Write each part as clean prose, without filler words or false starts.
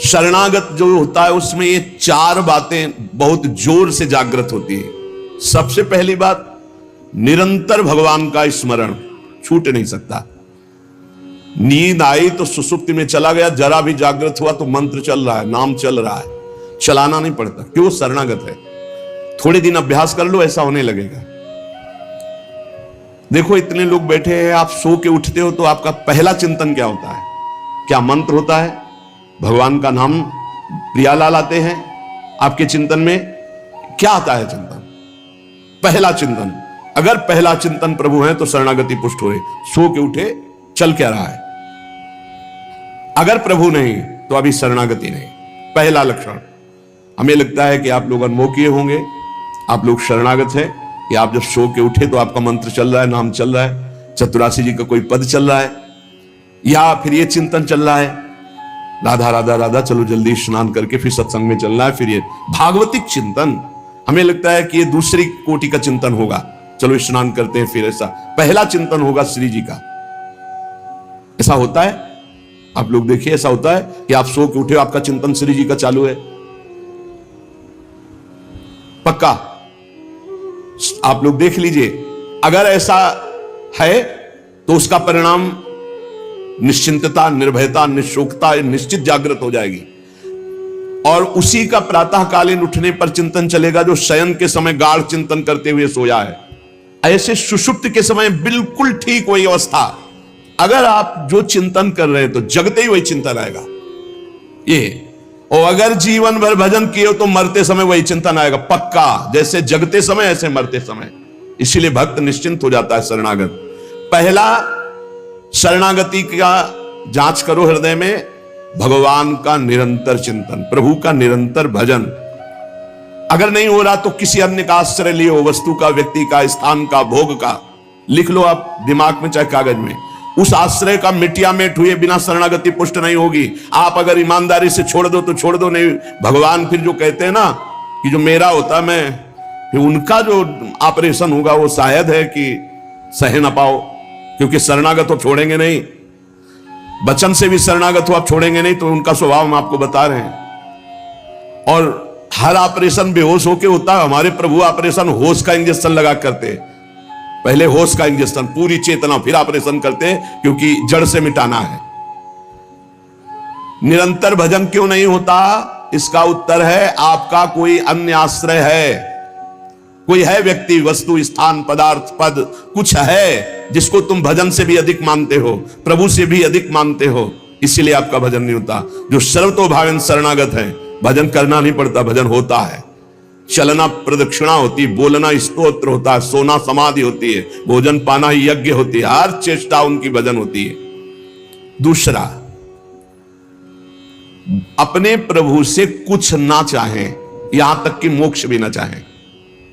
शरणागत जो होता है उसमें ये चार बातें बहुत जोर से जागृत होती है। सबसे पहली बात, निरंतर भगवान का स्मरण छूट नहीं सकता। नींद आई तो सुसुप्ति में चला गया, जरा भी जागृत हुआ तो मंत्र चल रहा है, नाम चल रहा है, चलाना नहीं पड़ता। क्यों? शरणागत है। थोड़े दिन अभ्यास कर लो, ऐसा होने लगेगा। देखो इतने लोग बैठे हैं, आप सो के उठते हो तो आपका पहला चिंतन क्या होता है? क्या मंत्र होता है? भगवान का नाम प्रियालाल आते हैं आपके चिंतन में? क्या आता है चिंतन? पहला चिंतन। अगर पहला चिंतन प्रभु है तो शरणागति पुष्ट हुए। सो के उठे, चल क्या रहा है? अगर प्रभु नहीं तो अभी शरणागति नहीं। पहला लक्षण। हमें लगता है कि आप लोग अनमोकीय होंगे, आप लोग शरणागत हैं कि आप जब सो के उठे तो आपका मंत्र चल रहा है, नाम चल रहा है, चतुरासी जी का कोई पद चल रहा है, या फिर ये चिंतन चल रहा है, राधा राधा राधा, चलो जल्दी स्नान करके फिर सत्संग में चलना है। फिर ये भागवतिक चिंतन, हमें लगता है कि ये दूसरी कोटि का चिंतन होगा, चलो स्नान करते हैं फिर। ऐसा पहला चिंतन होगा श्री जी का। ऐसा होता है? आप लोग देखिए, ऐसा होता है कि आप सो के उठे, आपका चिंतन श्री जी का चालू है? पक्का? आप लोग देख लीजिए, अगर ऐसा है तो उसका परिणाम निश्चिंतता, निर्भयता, निशोकता निश्चित जागृत हो जाएगी। और उसी का प्रातःकालीन उठने पर चिंतन चलेगा जो शयन के समय गाढ़ चिंतन करते हुए सोया है। ऐसे सुषुप्त के समय बिल्कुल ठीक वही अवस्था। अगर आप जो चिंतन कर रहे हैं तो जगते ही वही चिंतन आएगा ये। और अगर जीवन भर भजन किए हो तो मरते समय वही चिंतन आएगा, पक्का। जैसे जगते समय ऐसे मरते समय। इसीलिए भक्त निश्चिंत हो जाता है शरणागत। पहला, शरणागति का जांच करो हृदय में, भगवान का निरंतर चिंतन, प्रभु का निरंतर भजन। अगर नहीं हो रहा तो किसी अन्य का आश्रय लियो, वस्तु का, व्यक्ति का, स्थान का, भोग का। लिख लो आप दिमाग में चाहे कागज में। उस आश्रय का मिटिया मेट हुए बिना शरणागति पुष्ट नहीं होगी। आप अगर ईमानदारी से छोड़ दो तो छोड़ दो, नहीं भगवान फिर जो कहते हैं ना कि जो मेरा होता मैं, फिर उनका जो ऑपरेशन होगा वो शायद है कि सह ना पाओ, क्योंकि शरणागत हो छोड़ेंगे नहीं। वचन से भी शरणागत हो आप छोड़ेंगे नहीं, तो उनका स्वभाव हम आपको बता रहे हैं। और हर ऑपरेशन बेहोश होके होता है। हमारे प्रभु ऑपरेशन होश का इंजेक्शन लगा करते, पहले होश का इंजेक्शन, पूरी चेतना, फिर ऑपरेशन करते, क्योंकि जड़ से मिटाना है। निरंतर भजन क्यों नहीं होता? इसका उत्तर है आपका कोई अन्य आश्रय है, कोई है व्यक्ति, वस्तु, स्थान, पदार्थ, पद, कुछ है जिसको तुम भजन से भी अधिक मानते हो, प्रभु से भी अधिक मानते हो, इसीलिए आपका भजन नहीं होता। जो सर्वतोभावेन शरणागत है, भजन करना नहीं पड़ता, भजन होता है। चलना प्रदक्षिणा होती, बोलना स्तोत्र होता है, सोना समाधि होती है, भोजन पाना यज्ञ होती है, हर चेष्टा उनकी भजन होती है। दूसरा, अपने प्रभु से कुछ ना चाहें, यहां तक कि मोक्ष भी ना चाहें।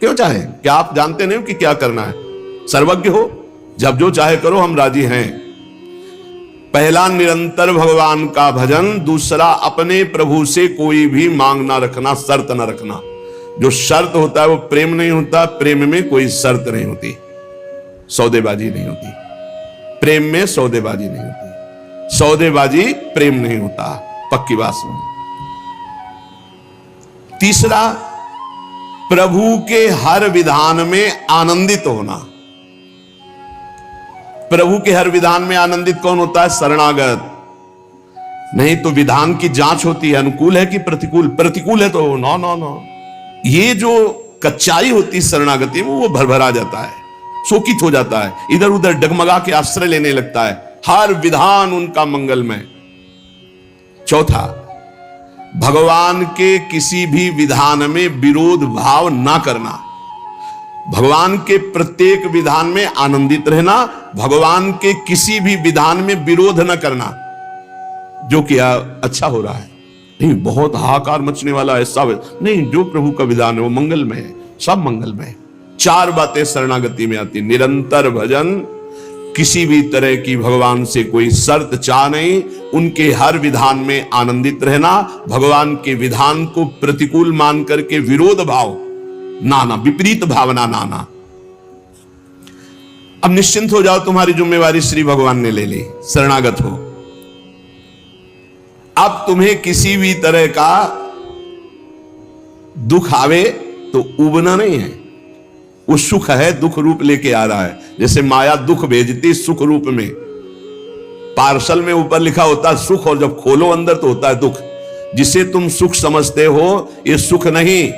क्यों चाहें? क्या आप जानते नहीं हो कि क्या करना है? सर्वज्ञ हो, जब जो चाहे करो, हम राजी हैं। पहला, निरंतर भगवान का भजन। दूसरा, अपने प्रभु से कोई भी मांग ना रखना, शर्त ना रखना। जो शर्त होता है वो प्रेम नहीं होता, प्रेम में कोई शर्त नहीं होती, सौदेबाजी नहीं होती। प्रेम में सौदेबाजी नहीं होती, सौदेबाजी प्रेम नहीं होता, पक्की बात सुन। तीसरा, प्रभु के हर विधान में आनंदित होना। प्रभु के हर विधान में आनंदित कौन होता है? शरणागत। नहीं तो विधान की जांच होती है, अनुकूल है कि प्रतिकूल। प्रतिकूल है तो नो नो नो। ये जो कच्चाई होती है शरणागति में, वो भरभरा जाता है, शोकित हो जाता है, इधर उधर डगमगा के आश्रय लेने लगता है। हर विधान उनका मंगलमय। चौथा, भगवान के किसी भी विधान में विरोध भाव ना करना। भगवान के प्रत्येक विधान में आनंदित रहना, भगवान के किसी भी विधान में विरोध न करना। जो किया अच्छा हो रहा है, नहीं बहुत हाहाकार मचने वाला है, सब नहीं, जो प्रभु का विधान है वो मंगलमय है, सब मंगलमय है। चार बातें शरणागति में आती, निरंतर भजन, किसी भी तरह की भगवान से कोई शर्त चाह नहीं, उनके हर विधान में आनंदित रहना, भगवान के विधान को प्रतिकूल मान करके विरोध भाव नाना, विपरीत भावना नाना। अब निश्चिंत हो जाओ, तुम्हारी जिम्मेवारी श्री भगवान ने ले ली, शरणागत हो। अब तुम्हें किसी भी तरह का दुख आवे तो उबना नहीं है। वो सुख है, दुख रूप लेके आ रहा है। जैसे माया दुख भेजती सुख रूप में, पार्सल में ऊपर लिखा होता है सुख, और जब खोलो अंदर तो होता है दुख। जिसे तुम सुख समझते हो ये सुख नहीं,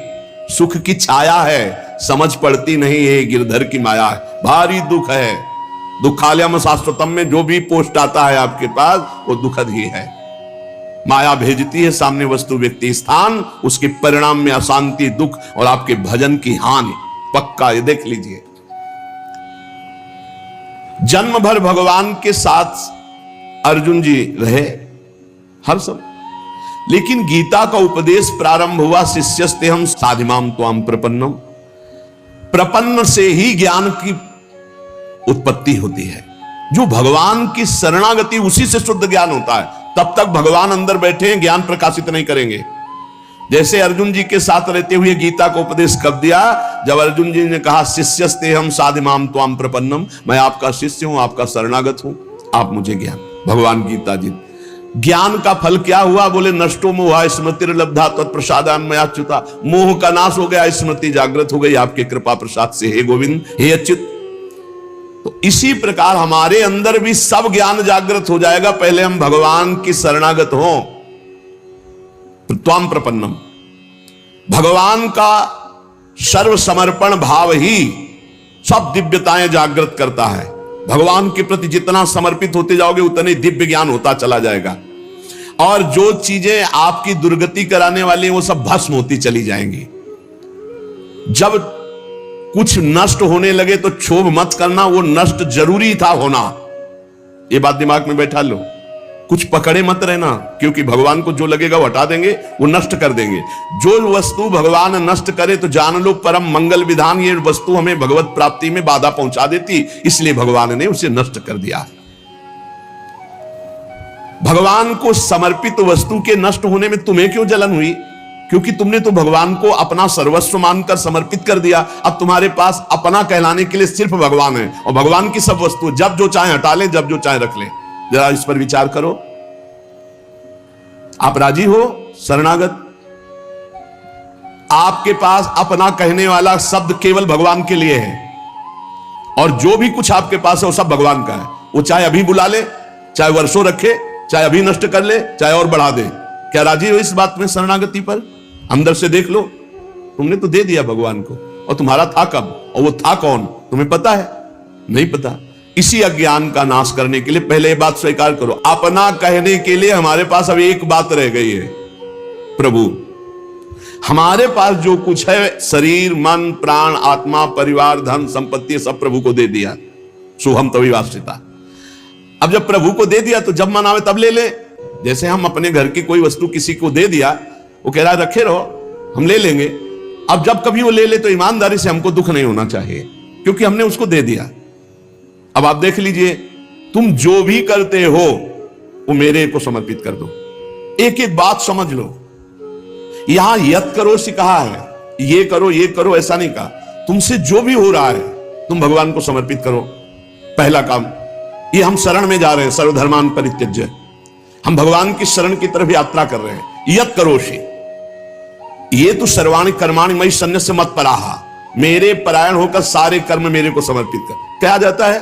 सुख की छाया है, समझ पड़ती नहीं है, गिरधर की माया है। भारी दुख है। दुखालयम शाश्वतम में जो भी पोस्ट आता है आपके पास वो दुखद ही है। माया भेजती है सामने वस्तु व्यक्ति स्थान, उसके परिणाम में अशांति, दुख और आपके भजन की हानि पक्का। ये देख लीजिए, जन्म भर भगवान के साथ अर्जुन जी रहे हर समय, लेकिन गीता का उपदेश प्रारंभ हुआ शिष्यस्ते हम साधिमाम त्वाम प्रपन्नम। प्रपन्न से ही ज्ञान की उत्पत्ति होती है। जो भगवान की शरणागति, उसी से शुद्ध ज्ञान होता है। तब तक भगवान अंदर बैठे हैं, ज्ञान प्रकाशित नहीं करेंगे। जैसे अर्जुन जी के साथ रहते हुए गीता को उपदेश कब दिया? जब अर्जुन जी ने कहा शिष्यस्ते हम साधिमाम त्वाम प्रपन्नम, मैं आपका शिष्य हूं, आपका शरणागत हूं, आप मुझे ज्ञान। भगवान गीता जी, ज्ञान का फल क्या हुआ? बोले नष्टो मोह स्मृतिर्लब्धा तत्प्रसादान मयाच्युता। मोह का नाश हो गया, स्मृति जागृत हो गई आपके कृपा प्रसाद से, हे गोविंद, हे अच्युत। तो इसी प्रकार हमारे अंदर भी सब ज्ञान जागृत हो जाएगा, पहले हम भगवान की शरणागत हो। त्वाम प्रपन्नम, भगवान का सर्व समर्पण भाव ही सब दिव्यताएं जागृत करता है। भगवान के प्रति जितना समर्पित होते जाओगे उतने दिव्य ज्ञान होता चला जाएगा, और जो चीजें आपकी दुर्गति कराने वाली हैं वो सब भस्म होती चली जाएंगी। जब कुछ नष्ट होने लगे तो क्षोभ मत करना, वो नष्ट जरूरी था होना। ये बात दिमाग में बैठा लो। कुछ पकड़े मत रहना, क्योंकि भगवान को जो लगेगा वो हटा देंगे, वो नष्ट कर देंगे। जो वस्तु भगवान नष्ट करे तो जान लो परम मंगल विधान, ये वस्तु हमें भगवत प्राप्ति में बाधा पहुंचा देती, इसलिए भगवान ने उसे नष्ट कर दिया। भगवान को समर्पित वस्तु के नष्ट होने में तुम्हें क्यों जलन हुई? क्योंकि तुमने तो भगवान को अपना सर्वस्व मानकर समर्पित कर दिया। अब तुम्हारे पास अपना कहलाने के लिए सिर्फ भगवान है, और भगवान की सब वस्तु जब जो चाहे हटा ले, जब जो चाहे रख ले। जरा इस पर विचार करो। आप राजी हो शरणागत? आपके पास अपना कहने वाला शब्द केवल भगवान के लिए है, और जो भी कुछ आपके पास है वो सब भगवान का है। वो चाहे अभी बुला ले, चाहे वर्षों रखे, चाहे अभी नष्ट कर ले, चाहे और बढ़ा दे। क्या राजी हो इस बात में शरणागति पर? अंदर से देख लो, तुमने तो दे दिया भगवान को, और तुम्हारा था कब, और वो था कौन, तुम्हें पता है? नहीं पता। इसी अज्ञान का नाश करने के लिए पहले ये बात स्वीकार करो, अपना कहने के लिए हमारे पास अब एक बात रह गई है, प्रभु। हमारे पास जो कुछ है, शरीर, मन, प्राण, आत्मा, परिवार, धन, संपत्ति, सब प्रभु को दे दिया। सोहम तविवासिता। अब जब प्रभु को दे दिया तो जब मन आवे तब ले ले। जैसे हम अपने घर की कोई वस्तु किसी को दे दिया, वो कह रहा है रखे रहो, हम ले लेंगे। अब जब कभी वो ले ले तो ईमानदारी से हमको दुख नहीं होना चाहिए, क्योंकि हमने उसको दे दिया। अब आप देख लीजिए, तुम जो भी करते हो वो मेरे को समर्पित कर दो। एक एक बात समझ लो। यहां यत करो से कहा है, ये करो ऐसा नहीं कहा। तुमसे जो भी हो रहा है तुम भगवान को समर्पित करो। पहला काम ये, हम शरण में जा रहे हैं, सर्वधर्मान परित्यज्य। हम भगवान की शरण की तरफ यात्रा कर रहे हैं। यत करो से, ये तो सर्वाणि कर्माणि मयि सन्न्यस्य मत्पराः, मेरे परायण होकर सारे कर्म मेरे को समर्पित कर। क्या जाता है?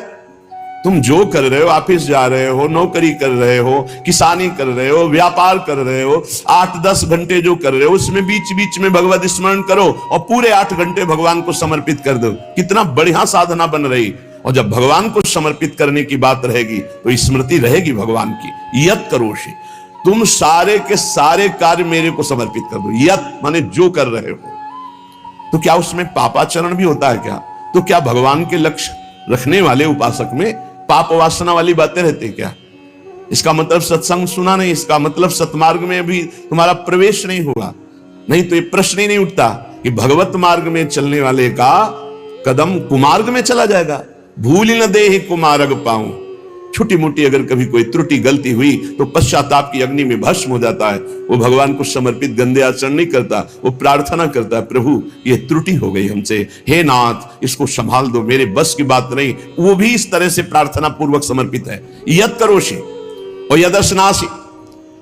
तुम जो कर रहे हो, ऑफिस जा रहे हो, नौकरी कर रहे हो, किसानी कर रहे हो, व्यापार कर रहे हो, 8-10 घंटे जो कर रहे हो उसमें बीच बीच में भगवत स्मरण करो, और पूरे 8 घंटे भगवान को समर्पित कर दो। कितना बढ़िया साधना बन रही। और जब भगवान को समर्पित करने की बात रहेगी तो स्मृति रहेगी भगवान की। यत करोषि, तुम सारे के सारे कार्य मेरे को समर्पित कर दो। यत माने जो कर रहे हो। तो क्या उसमें पापाचरण भी होता है क्या? तो क्या भगवान के लक्ष्य रखने वाले उपासक में पाप वासना वाली बातें रहती है क्या? इसका मतलब सत्संग सुना नहीं, इसका मतलब सतमार्ग में भी तुम्हारा प्रवेश नहीं हुआ। नहीं तो ये प्रश्न ही नहीं उठता कि भगवत मार्ग में चलने वाले का कदम कुमार्ग में चला जाएगा। भूल न दे ही कुमार्ग पाऊं। छोटी मोटी अगर कभी कोई त्रुटि गलती हुई तो पश्चाताप की अग्नि में भस्म हो जाता है। वो भगवान को समर्पित गंदे आचरण नहीं करता, वो प्रार्थना करता है, प्रभु ये त्रुटि हो गई हमसे, हे नाथ इसको संभाल दो, मेरे बस की बात नहीं। वो भी इस तरह से प्रार्थना पूर्वक समर्पित है। यत करोषि और यदर्शनासि,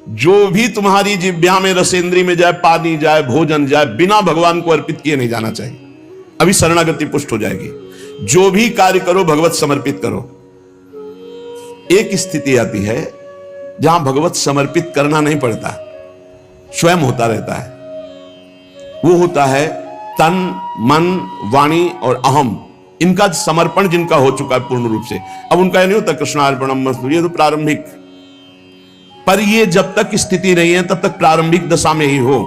जो भी तुम्हारी जिह्वा में, रसेंद्री में जाए, पानी जाए, भोजन जाए, बिना भगवान को अर्पित किए नहीं जाना चाहिए। अभी शरणागति पुष्ट हो जाएगी। जो भी कार्य करो भगवत समर्पित करो। एक स्थिति आती है जहां भगवत समर्पित करना नहीं पड़ता, स्वयं होता रहता है। वो होता है तन, मन, वाणी और अहम, इनका समर्पण जिनका हो चुका है पूर्ण रूप से। अब उनका नहीं होता कृष्णार्पणमस्तु, ये तो प्रारंभिक, पर ये जब तक स्थिति नहीं है तब तक प्रारंभिक दशा में ही हो।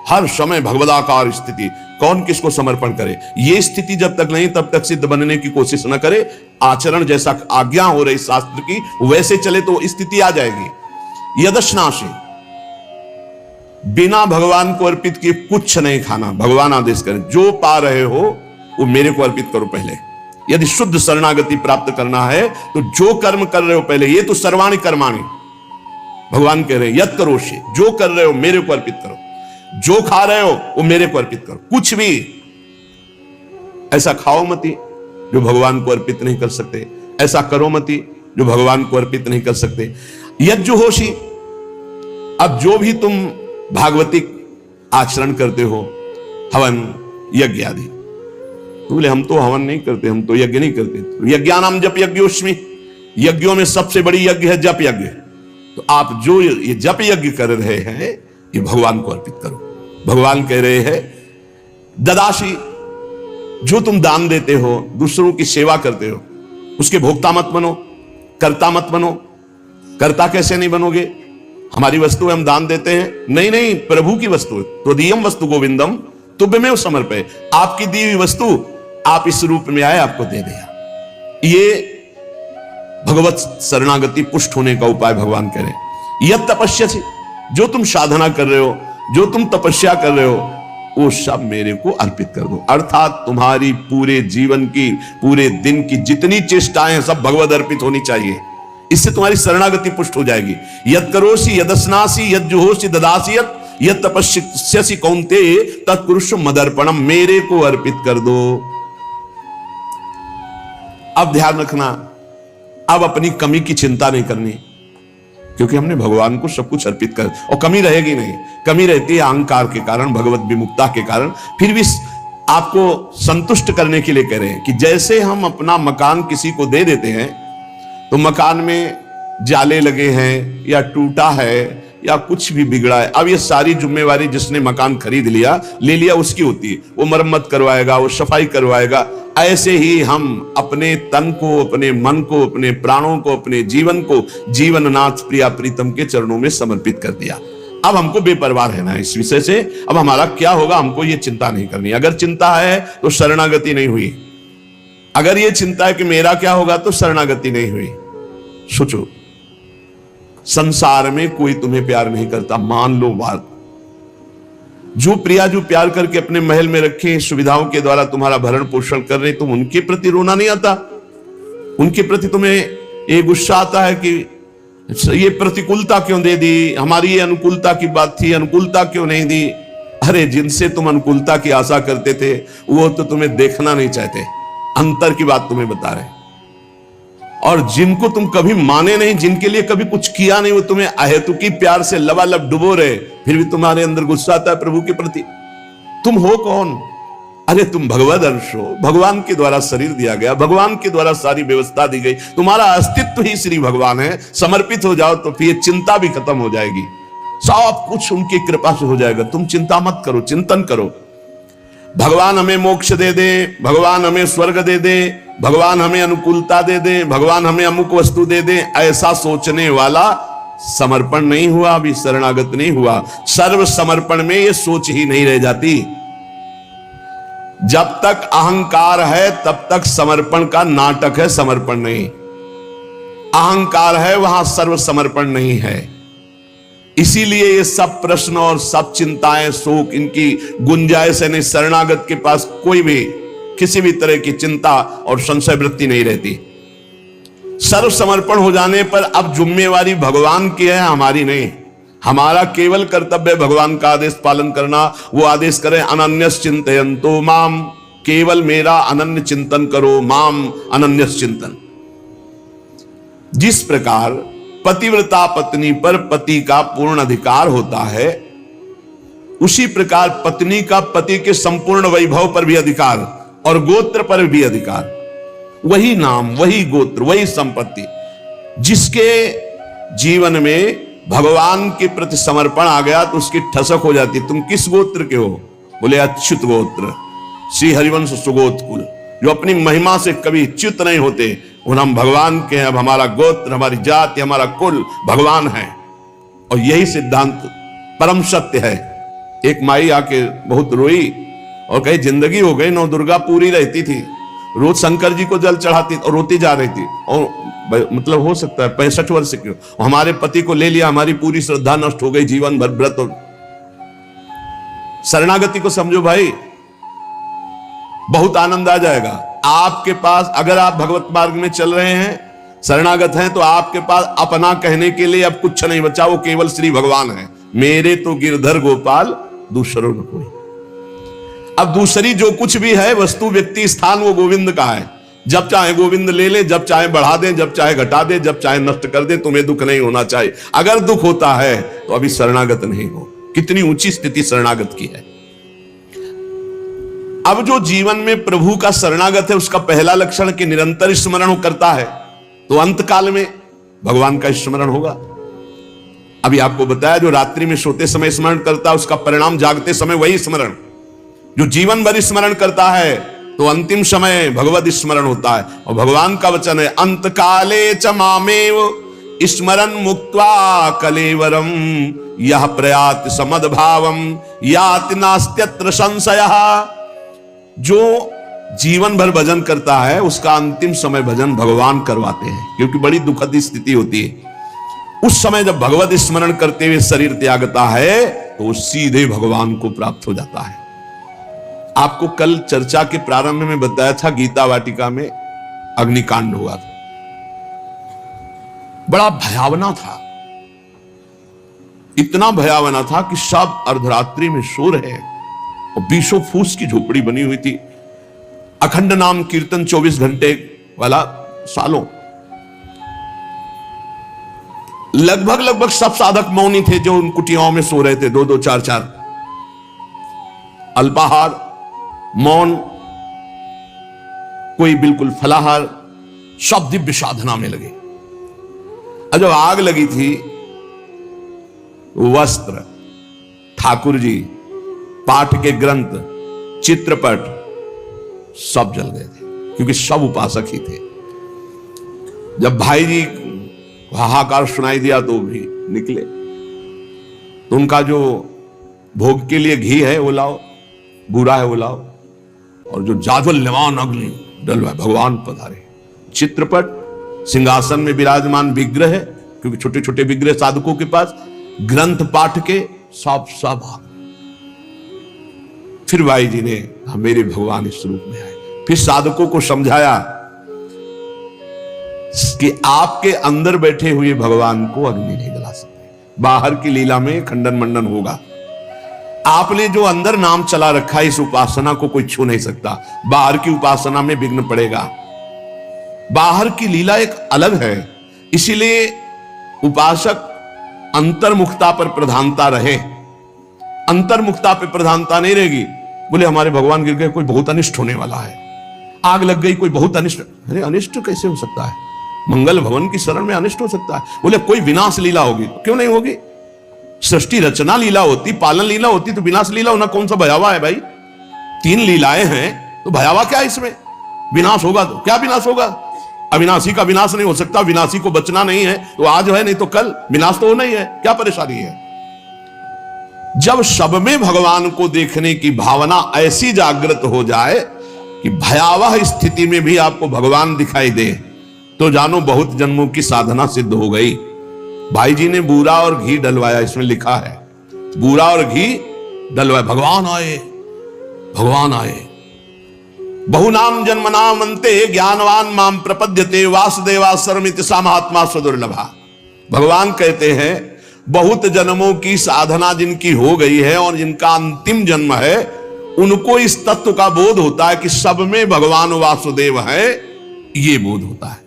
हर समय भगवदाकार स्थिति, कौन किसको समर्पण करे, ये स्थिति जब तक नहीं तब तक सिद्ध बनने की कोशिश न करे। आचरण जैसा आज्ञा हो रही शास्त्र की वैसे चले तो स्थिति आ जाएगी। यदश्नाशी, बिना भगवान को अर्पित किए कुछ नहीं खाना। भगवान आदेश करें जो पा रहे हो वो मेरे को अर्पित करो पहले। यदि शुद्ध शरणागति प्राप्त करना है तो जो कर्म कर रहे हो पहले, ये तो सर्वाणि कर्माणि, भगवान कह रहे हैं यत् करोषि, जो कर रहे हो मेरे को अर्पित करो। जो खा रहे हो वो मेरे को अर्पित करो। कुछ भी ऐसा खाओ मती जो भगवान को अर्पित नहीं कर सकते, ऐसा करो मती जो भगवान को अर्पित नहीं कर सकते। यज्जुहोषि, अब जो भी तुम भागवतिक आचरण करते हो, हवन यज्ञ आदि, तो बोले हम तो हवन नहीं करते, हम तो यज्ञ नहीं करते। तो यज्ञानाम जप यज्ञोस्मि, यज्ञों में सबसे बड़ी यज्ञ है जप यज्ञ। तो आप जो ये जप यज्ञ कर रहे हैं ये भगवान को अर्पित करो। भगवान कह रहे हैं ददाशी, जो तुम दान देते हो, दूसरों की सेवा करते हो, उसके भोक्ता मत बनो, कर्ता मत बनो। कर्ता कैसे नहीं बनोगे? हमारी वस्तु है, हम दान देते हैं, नहीं नहीं, प्रभु की वस्तु है। त्वदीयम वस्तु गोविंदम तुभ्यमेव समर्पये, आपकी दी हुई वस्तु आप इस रूप में आए, आपको दे दिया। ये भगवत शरणागति पुष्ट होने का उपाय भगवान कह रहे हैं। यह तपस्या से, जो तुम साधना कर रहे हो, जो तुम तपस्या कर रहे हो, वो सब मेरे को अर्पित कर दो। अर्थात तुम्हारी पूरे जीवन की, पूरे दिन की जितनी चेष्टाएं हैं सब भगवत अर्पित होनी चाहिए। इससे तुम्हारी शरणागति पुष्ट हो जाएगी। यद करोसी यदस्नासी यद जुहोसी ददासी यद तपस्यसि कौन्तेय तत्कुरुष्व मदर्पणम, मेरे को अर्पित कर दो। अब ध्यान रखना, अब अपनी कमी की चिंता नहीं करनी, क्योंकि हमने भगवान को सब कुछ अर्पित कर, और कमी रहेगी नहीं। कमी रहती है अहंकार के कारण, भगवत विमुक्ता के कारण। फिर भी आपको संतुष्ट करने के लिए कह रहे हैं कि जैसे हम अपना मकान किसी को दे देते हैं तो मकान में जाले लगे हैं या टूटा है या कुछ भी बिगड़ा है, अब ये सारी जिम्मेवारी जिसने मकान खरीद लिया, ले लिया, उसकी होती है। वो मरम्मत करवाएगा, वो सफाई करवाएगा। ऐसे ही हम अपने तन को, अपने मन को, अपने प्राणों को, अपने जीवन को जीवननाथ प्रिया प्रीतम के चरणों में समर्पित कर दिया। अब हमको बेपरवाह रहना है इस विषय से। अब हमारा क्या होगा हमको ये चिंता नहीं करनी। अगर चिंता है तो शरणागति नहीं हुई। अगर ये चिंता है कि मेरा क्या होगा तो शरणागति नहीं हुई। सोचो, संसार में कोई तुम्हें प्यार नहीं करता, मान लो बात। जो प्रिया जो प्यार करके अपने महल में रखे, सुविधाओं के द्वारा तुम्हारा भरण पोषण कर रहे, तुम उनके प्रति रोना नहीं आता? उनके प्रति तुम्हें ये गुस्सा आता है कि ये प्रतिकूलता क्यों दे दी, हमारी ये अनुकूलता की बात थी, अनुकूलता क्यों नहीं दी? अरे जिनसे तुम अनुकूलता की आशा करते थे वो तो तुम्हें देखना नहीं चाहते, अंतर की बात तुम्हें बता रहे। और जिनको तुम कभी माने नहीं, जिनके लिए कभी कुछ किया नहीं, वो तुम्हें अहेतुकी प्यार से लबालब डुबो रहे, फिर भी तुम्हारे अंदर गुस्सा आता है प्रभु के प्रति। तुम हो कौन? अरे तुम भगवद अंश हो, भगवान के द्वारा शरीर दिया गया, भगवान के द्वारा सारी व्यवस्था दी गई, तुम्हारा अस्तित्व ही श्री भगवान है। समर्पित हो जाओ तो फिर चिंता भी खत्म हो जाएगी, सब कुछ उनकी कृपा से हो जाएगा। तुम चिंता मत करो, चिंतन करो। भगवान हमें मोक्ष दे दे, भगवान हमें स्वर्ग दे दे, भगवान हमें अनुकूलता दे दे, भगवान हमें अमुक वस्तु दे दे, ऐसा सोचने वाला समर्पण नहीं हुआ, अभी शरणागत नहीं हुआ। सर्व समर्पण में ये सोच ही नहीं रह जाती। जब तक अहंकार है तब तक समर्पण का नाटक है, समर्पण नहीं। अहंकार है वहां सर्व समर्पण नहीं है। इसीलिए ये सब प्रश्न और सब चिंताएं, शोक, इनकी गुंजाइश नहीं। शरणागत के पास कोई भी किसी भी तरह की चिंता और संशय वृत्ति नहीं रहती। सर्व समर्पण हो जाने पर अब जिम्मेवारी भगवान की है, हमारी नहीं। हमारा केवल कर्तव्य भगवान का आदेश पालन करना। वो आदेश करें अनन्यस चिंतयन्तो माम, केवल मेरा अनन्य चिंतन करो, माम अनन्यस चिंतन। जिस प्रकार पतिव्रता पत्नी पर पति का पूर्ण अधिकार होता है, उसी प्रकार पत्नी का पति के संपूर्ण वैभव पर भी अधिकार और गोत्र पर भी अधिकार। वही नाम, वही गोत्र, वही संपत्ति। जिसके जीवन में भगवान के प्रति समर्पण आ गया तो उसकी ठसक हो जाती। तुम किस गोत्र के हो? बोले अच्युत गोत्र, श्री हरिवंश सुगोत कुल। जो अपनी महिमा से कभी च्युत नहीं होते, उन हम भगवान के हैं। अब हमारा गोत्र, हमारी जाति, हमारा कुल भगवान है। और यही सिद्धांत परम सत्य है। एक माई आके बहुत रोई और कही जिंदगी हो गई, नौ दुर्गा पूरी रहती थी, रोज शंकर जी को जल चढ़ाती और रोती जा रही थी। और मतलब हो सकता है 65 वर्ष की, हमारे पति को ले लिया, हमारी पूरी श्रद्धा नष्ट हो गई, जीवन भर व्रत। शरणागति को समझो भाई, बहुत आनंद आ जाएगा आपके पास। अगर आप भगवत मार्ग में चल रहे हैं, शरणागत हैं, तो आपके पास अपना कहने के लिए अब कुछ नहीं बचा, वो केवल श्री भगवान है। मेरे तो गिरधर गोपाल दूसरों न कोई। अब दूसरी जो कुछ भी है वस्तु, व्यक्ति, स्थान, वो गोविंद का है। जब चाहे गोविंद ले ले, जब चाहे बढ़ा दे, जब चाहे घटा दे, जब चाहे नष्ट कर दे। तुम्हें दुख नहीं होना चाहिए। अगर दुख होता है तो अभी शरणागत नहीं हो। कितनी ऊंची स्थिति शरणागत की है। अब जो जीवन में प्रभु का शरणागत है, उसका पहला लक्षण कि निरंतर स्मरण करता है, तो अंत काल में भगवान का स्मरण होगा। अभी आपको बताया, जो रात्रि में सोते समय स्मरण करता है, उसका परिणाम जागते समय वही स्मरण। जो जीवन भर स्मरण करता है, तो अंतिम समय भगवत स्मरण होता है। और भगवान का वचन है, अंत काले च मामेव स्मरन मुक्त्वा कलेवरम यह प्रयात समद्भावम याति नास्त्यत्र संशयः। जो जीवन भर भजन करता है, उसका अंतिम समय भजन भगवान करवाते हैं, क्योंकि बड़ी दुखद स्थिति होती है। उस समय जब भगवत स्मरण करते हुए शरीर त्यागता है, तो वो सीधे भगवान को प्राप्त हो जाता है। आपको कल चर्चा के प्रारंभ में बताया था, गीता वाटिका में अग्निकांड हुआ था। बड़ा भयावना था, इतना भयावना था कि सब अर्धरात्रि में सो रहे हैं और 20 फूस की झोपड़ी बनी हुई थी। अखंड नाम कीर्तन 24 घंटे वाला, सालों। लगभग सब साधक मौनी थे, जो उन कुटियाओं में सो रहे थे, 2-2, 4-4। अल्पाहार, मौन, कोई बिल्कुल फलाहार, सब दिव्य साधना में लगे। और जब आग लगी थी, वस्त्र, ठाकुर जी, पाठ के ग्रंथ, चित्रपट सब जल गए थे, क्योंकि सब उपासक ही थे। जब भाई जी हाहाकार सुनाई दिया तो भी निकले। तो उनका जो भोग के लिए घी है वो लाओ, बूरा है वो लाओ, और जो जाज्वल्यमान अग्नि डलवा, भगवान पधारे। चित्रपट, सिंहासन में विराजमान विग्रह है, क्योंकि छोटे छोटे विग्रह साधकों के पास, ग्रंथ पाठ के सब आ। फिर भाई जी ने मेरे भगवान इस रूप में आए। फिर साधकों को समझाया कि आपके अंदर बैठे हुए भगवान को अग्नि नहीं जला सकते, बाहर की लीला में खंडन मंडन होगा। आपने जो अंदर नाम चला रखा है, इस उपासना को कोई छू नहीं सकता। बाहर की उपासना में विघ्न पड़ेगा। बाहर की लीला एक अलग है, इसीलिए उपासक अंतर्मुखता पर प्रधानता रहे। अंतर्मुखता पर प्रधानता नहीं रहेगी, बोले हमारे भगवान गिर गए, कोई बहुत अनिष्ट होने वाला है, आग लग गई, कोई बहुत अनिष्ट। अरे अनिष्ट कैसे हो सकता है? मंगल भवन की शरण में अनिष्ट हो सकता है? बोले कोई विनाश लीला होगी, क्यों नहीं होगी? सृष्टि रचना लीला होती, पालन लीला होती, तो विनाश लीला होना कौन सा भयावह है भाई? 3 लीलाएं हैं, तो भयावह क्या है इसमें? विनाश होगा तो क्या विनाश होगा? अविनाशी का विनाश नहीं हो सकता, विनाशी को बचना नहीं है, तो आज है नहीं तो कल, विनाश तो होना ही है, क्या परेशानी है? जब सब में भगवान को देखने की भावना ऐसी जागृत हो जाए कि भयावह स्थिति में भी आपको भगवान दिखाई दे, तो जानो बहुत जन्मों की साधना सिद्ध हो गई। भाई जी ने बूरा और घी डलवाया, इसमें लिखा है बूरा और घी डलवाया, भगवान आए, भगवान आए। बहुनाम जन्मनाम अंते ज्ञानवान माम प्रपद्यते वासुदेवा सर्वमिति सा महात्मा स्वदुर्लभा। भगवान कहते हैं बहुत जन्मों की साधना जिनकी हो गई है और जिनका अंतिम जन्म है, उनको इस तत्व का बोध होता है कि सब में भगवान वासुदेव है, ये बोध होता है।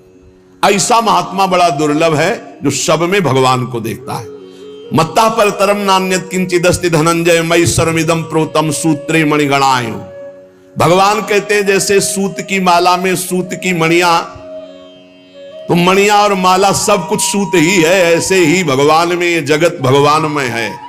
ऐसा महात्मा बड़ा दुर्लभ है जो सब में भगवान को देखता है। मत्ता पर तरम नान्यत किंचिदस्ति धनंजय मई सर्वमिदम प्रोतम सूत्रे मणिगणायु। भगवान कहते हैं जैसे सूत की माला में सूत की मणियां, तो मणियां और माला सब कुछ सूत ही है, ऐसे ही भगवान में ये जगत भगवान में है।